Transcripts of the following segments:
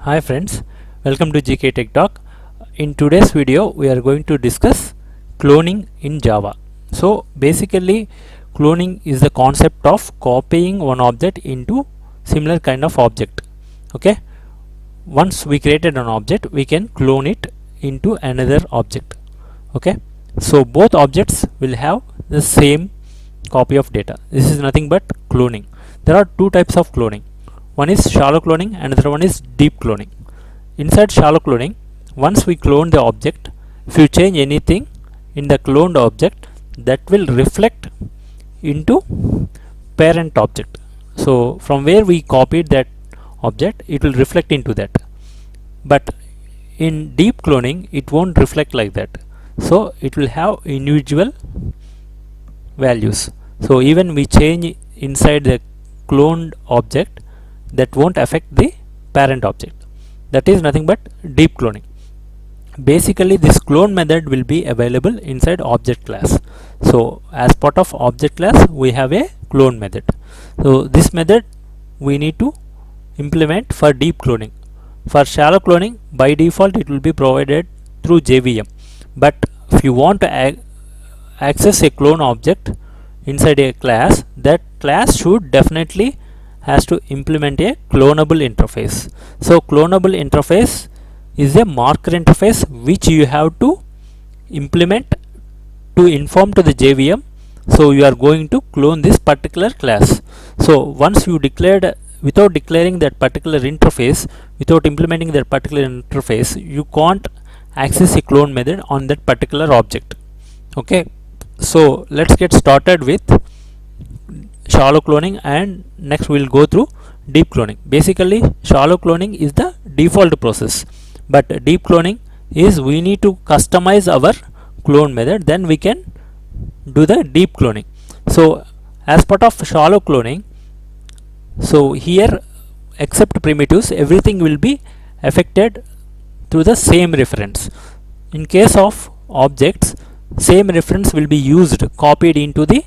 Hi friends, welcome to GK Tech Talk. In today's video, we are going to discuss cloning in Java. So basically, cloning is the concept of copying one object into similar kind of object. Okay, once we created an object, we can clone it into another object. Okay, so both objects will have the same copy of data. This is nothing but cloning. There are two types of cloning. One is shallow cloning, another one is deep cloning. Inside shallow cloning, once we clone the object, if you change anything in the cloned object, that will reflect into parent object. So from where we copied that object, it will reflect into that. But in deep cloning, it won't reflect like that. So it will have individual values. So even we change inside the cloned object, that won't affect the parent object. That is nothing but deep cloning. Basically, this clone method will be available inside object class. So as part of object class, we have a clone method. So this method we need to implement for deep cloning. For shallow cloning, by default it will be provided through JVM. But if you want to access a clone object inside a class, that class should definitely has to implement a clonable interface. So clonable interface is a marker interface which you have to implement to inform to the JVM. So you are going to clone this particular class. So once you declared, without declaring that particular interface, without implementing that particular interface, you can't access a clone method on that particular object. Okay, so let's get started with shallow cloning, and next we will go through deep cloning. Basically, shallow cloning is the default process, but deep cloning is we need to customize our clone method, then we can do the deep cloning. So as part of shallow cloning, so here except primitives, everything will be affected through the same reference. In case of objects, same reference will be used, copied into the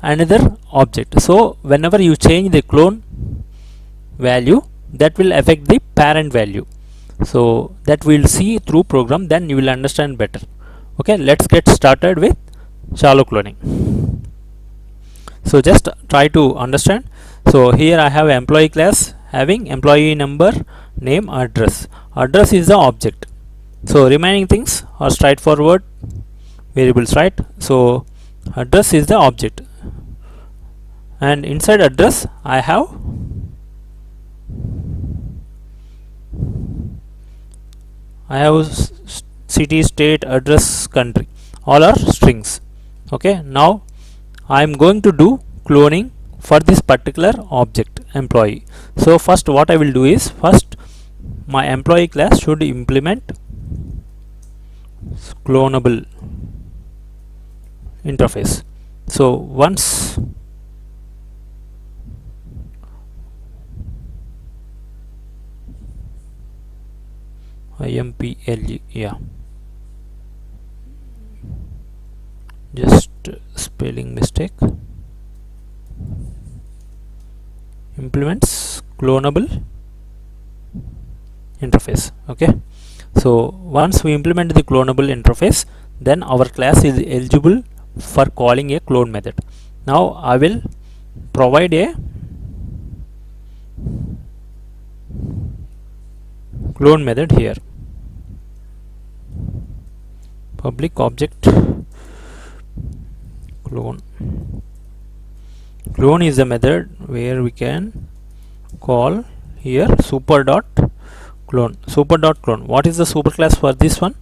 another object. So whenever you change the clone value, that will affect the parent value. So that we will see through program, then you will understand better. Okay, let's get started with shallow cloning. So just try to understand. So here I have employee class having employee number, name, address. Address is the object. So remaining things are straightforward variables, right? So address is the object, and inside address I have city, state, address, country, all are strings. Okay, now I am going to do cloning for this particular object employee. So first what I will do is, first my employee class should implement clonable interface. So once IMPLE, yeah, just spelling mistake, implements clonable interface. Okay, so once we implement the clonable interface, then our class is eligible for calling a clone method. Now I will provide a clone method here. Public object clone. Clone is the method where we can call here super dot clone. Super dot clone. What is the super class for this one?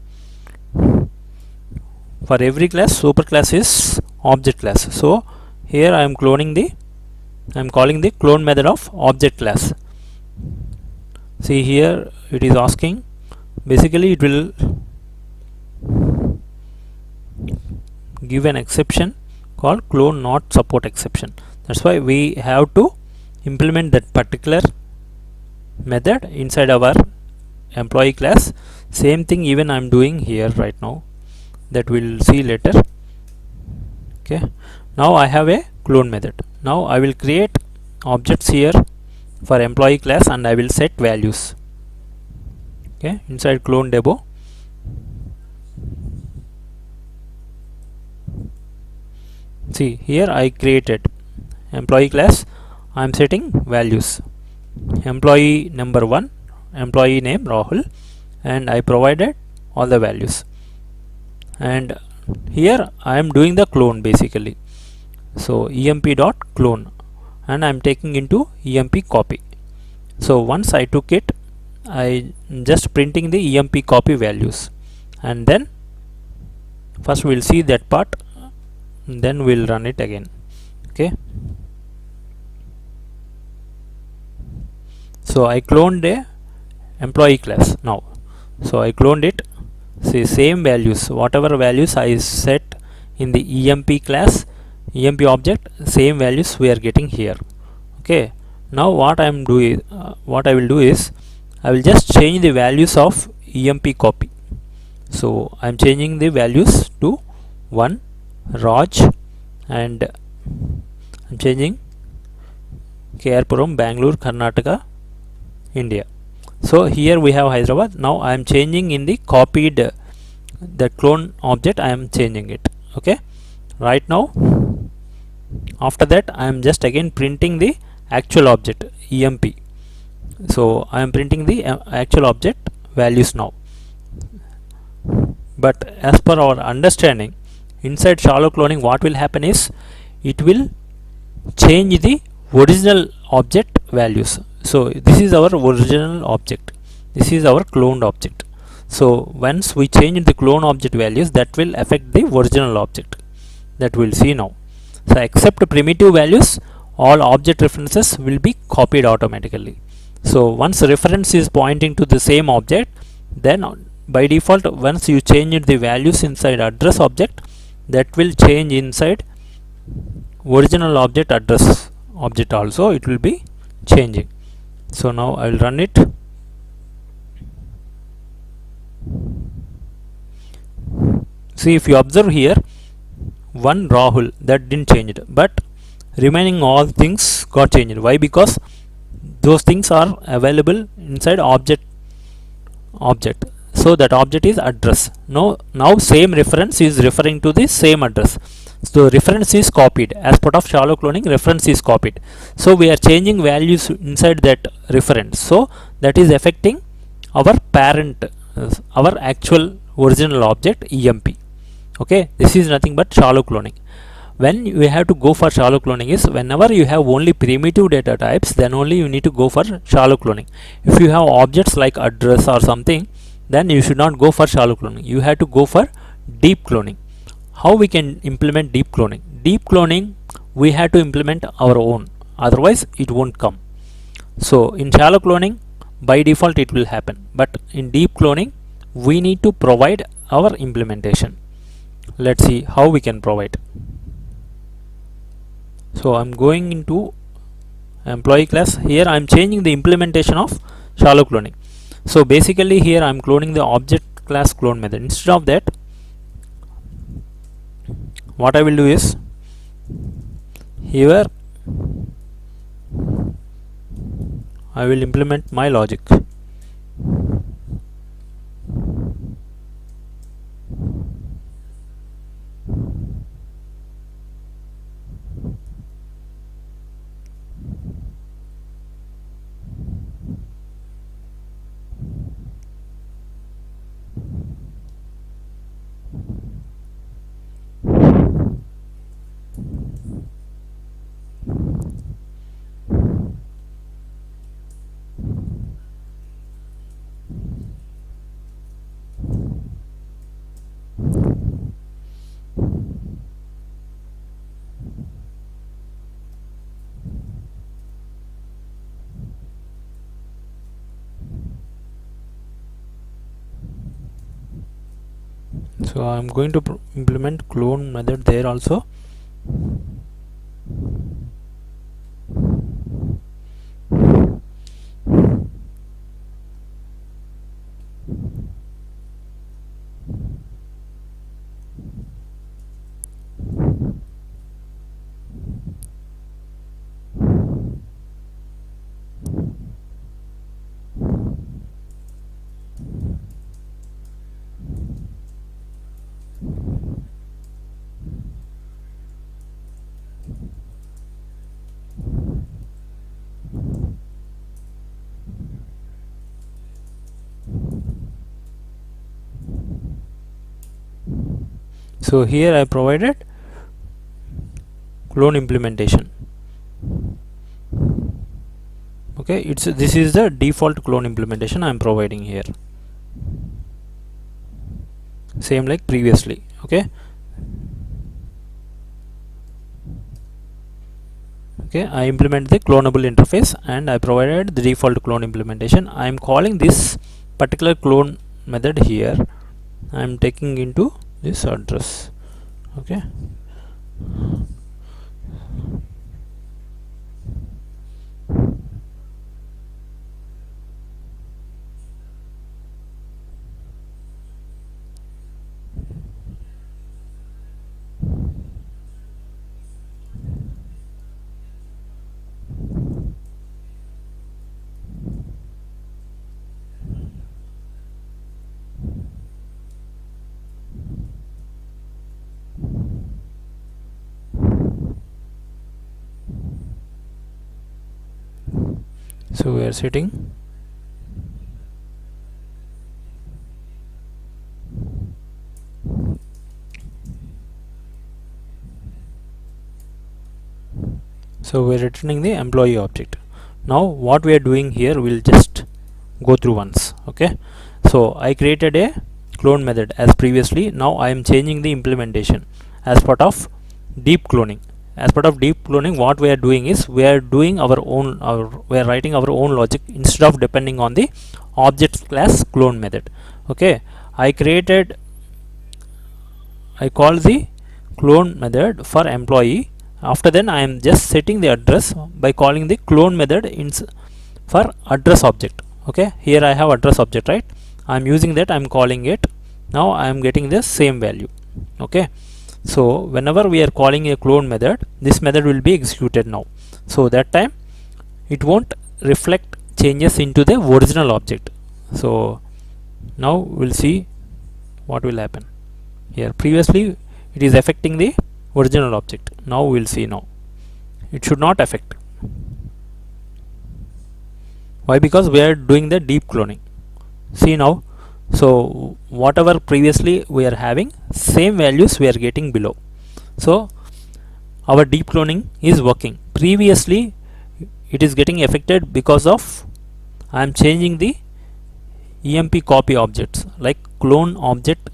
For every class, super class is object class. So here I am calling the clone method of object class. See here it is asking, basically it will give an exception called clone not support exception. That's why we have to implement that particular method inside our employee class. Same thing even I am doing here right now, that we'll see later. Okay, now I have a clone method. Now I will create objects here for employee class, and I will set values. Okay, inside clone demo, see here I created employee class. I am setting values. Employee number 1, employee name Rahul, and I provided all the values. And here I am doing the clone basically. So emp dot clone, and I am taking into emp copy. So once I took it, I just printing the emp copy values, and then first we'll see that part, then we'll run it again. Okay, so I cloned a employee class now. So I cloned it. See, same values, whatever values I set in the emp class, emp object, same values we are getting here. Okay, now what I will do is I will just change the values of emp copy. So I am changing the values to 1 Raj, and I am changing KR Bangalore, Karnataka, India. So here we have Hyderabad. Now I am changing in the copied the clone object, I am changing it. Okay, right now after that I am just again printing the actual object emp. So I am printing the actual object values now. But as per our understanding, inside shallow cloning what will happen is it will change the original object values. So this is our original object, this is our cloned object. So once we change the clone object values, that will affect the original object, that we'll see now. So except primitive values, all object references will be copied automatically. So once reference is pointing to the same object, then by default once you change the values inside address object, that will change inside original object address object also, it will be changing. So now I will run it. See, if you observe here, 1 Rahul, that didn't change it, but remaining all things got changed. Why? Because those things are available inside object. So that object is address. Now same reference is referring to the same address. So reference is copied. As part of shallow cloning, reference is copied. So we are changing values inside that reference. So that is affecting our parent, our actual original object emp. Okay, this is nothing but shallow cloning. When you have to go for shallow cloning is whenever you have only primitive data types, then only you need to go for shallow cloning. If you have objects like address or something, then you should not go for shallow cloning. You have to go for deep cloning. How we can implement deep cloning? Deep cloning we have to implement our own, otherwise it won't come. So in shallow cloning by default it will happen, but in deep cloning we need to provide our implementation. Let's see how we can provide. So I'm going into employee class. Here I'm changing the implementation of shallow cloning. So basically here I'm cloning the object class clone method. Instead of that, what I will do is here I will implement my logic. So I'm going to implement clone method there also. So here I provided clone implementation. Okay, this is the default clone implementation I am providing here, same like previously. Okay, I implement the clonable interface and I provided the default clone implementation. I am calling this particular clone method here. I am taking into this address. Okay, so we are setting so we are returning the employee object. Now what we are doing here, we'll just go through once. Okay, so I created a clone method as previously. Now I am changing the implementation as part of deep cloning. As part of deep cloning, what we are doing is we are doing our own, we are writing our own logic instead of depending on the object class clone method. Okay, I call the clone method for employee. After then I am just setting the address by calling the clone method for address object. Okay, here I have address object, right? I am using that, I am calling it. Now I am getting the same value. Okay, so whenever we are calling a clone method, this method will be executed now. So that time it won't reflect changes into the original object. So now we'll see what will happen here. Previously it is affecting the original object. Now we'll see. Now it should not affect. Why? Because we are doing the deep cloning. See now, so whatever previously we are having, same values we are getting below. So our deep cloning is working. Previously it is getting affected because of I am changing the EMP copy objects, like clone object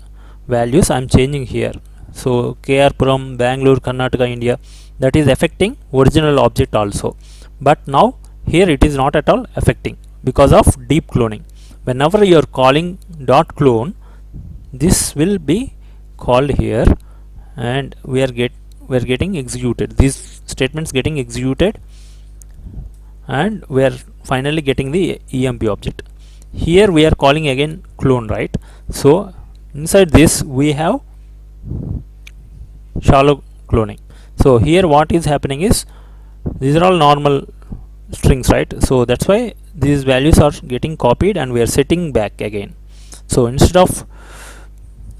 values I am changing here. So KR-Puram, Bangalore, Karnataka, India, that is affecting original object also. But now here it is not at all affecting because of deep cloning. Whenever you are calling dot clone, this will be called here and we are getting executed. These statements getting executed and we are finally getting the EMP object. Here we are calling again clone, right? So inside this we have shallow cloning. So here what is happening is these are all normal strings, right? So that's why these values are getting copied and we are setting back again. So instead of,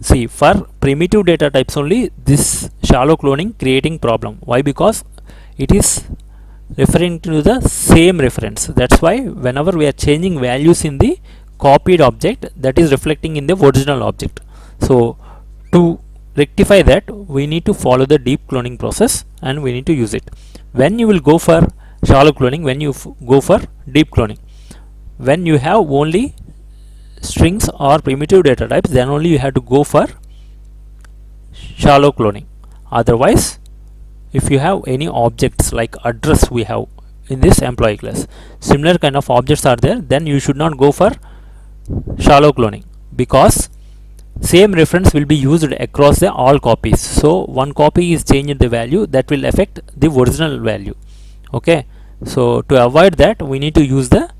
see, for primitive data types only, this shallow cloning creating problem. Why? Because it is referring to the same reference. That's why whenever we are changing values in the copied object, that is reflecting in the original object. So to rectify that, we need to follow the deep cloning process and we need to use it. When you will go for shallow cloning, when you go for deep cloning, when you have only strings or primitive data types, then only you have to go for shallow cloning. Otherwise, if you have any objects like address we have in this employee class, similar kind of objects are there, then you should not go for shallow cloning, because same reference will be used across the all copies. So one copy is changed the value, that will affect the original value. Okay, so to avoid that, we need to use the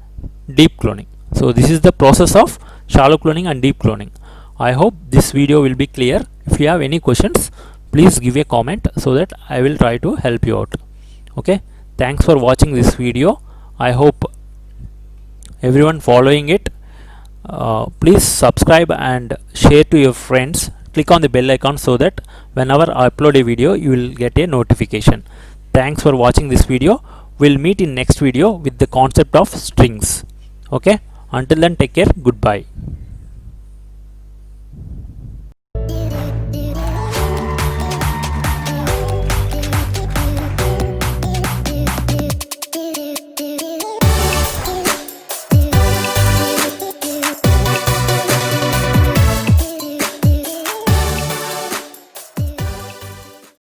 deep cloning. So this is the process of shallow cloning and deep cloning. I hope this video will be clear. If you have any questions, please give a comment so that I will try to help you out. Okay, thanks for watching this video. I hope everyone following it. Please subscribe and share to your friends click on the bell icon so that whenever I upload a video you will get a notification. Thanks for watching this video. We'll meet in next video with the concept of strings. Okay, until then, take care. Goodbye.